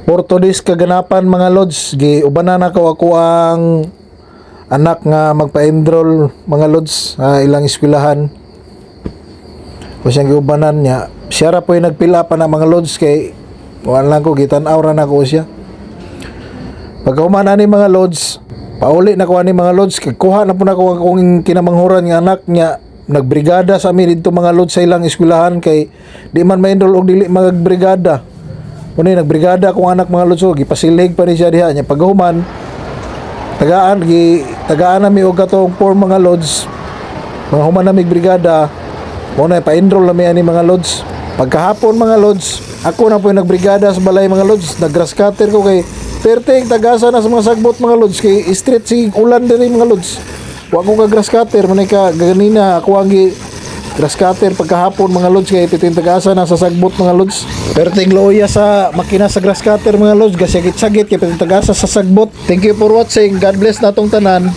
For today's kaganapan mga lods, giubanan ako ang anak nga magpa-enroll mga lods ilang eskwelahan. Kung siyang giubanan niya, siya ra po yung nagpila pa na mga lods kay wala lang ko gitan-aw ra na ko siya. Pagkahuman ni mga lods, pauli na ko ani mga lods kay kuha na po na ko akong kinamanghuran nga anak niya nagbrigada sa amin dito mga lods sa ilang eskwelahan kay di man ma-enroll og dili magbrigada. Kuno nagbrigada kung anak mga lods gipasilig pa ni siya diha nya paghuman tagaan na mi og katong for mga lods mga human na mig brigada mo na pa-enroll na mi ani mga lods. Pagkahapon mga lods ako na po yung nagbrigada sa balay mga lods, nag-grass cutter ko kay perting tagasa na sa mga sagbot mga lods kay street si ulan diri mga lods. Wa ko ka grass cutter man ka ganina ako ang grass cutter pagkahapon mga lods kay pitin tagasa na sa sagbot mga lods. Perting loya sa makina sa grass cutter mga lods, gasagit-sagit kay pitin tagasa sa sagbot. Thank you for watching. God bless natong tanan.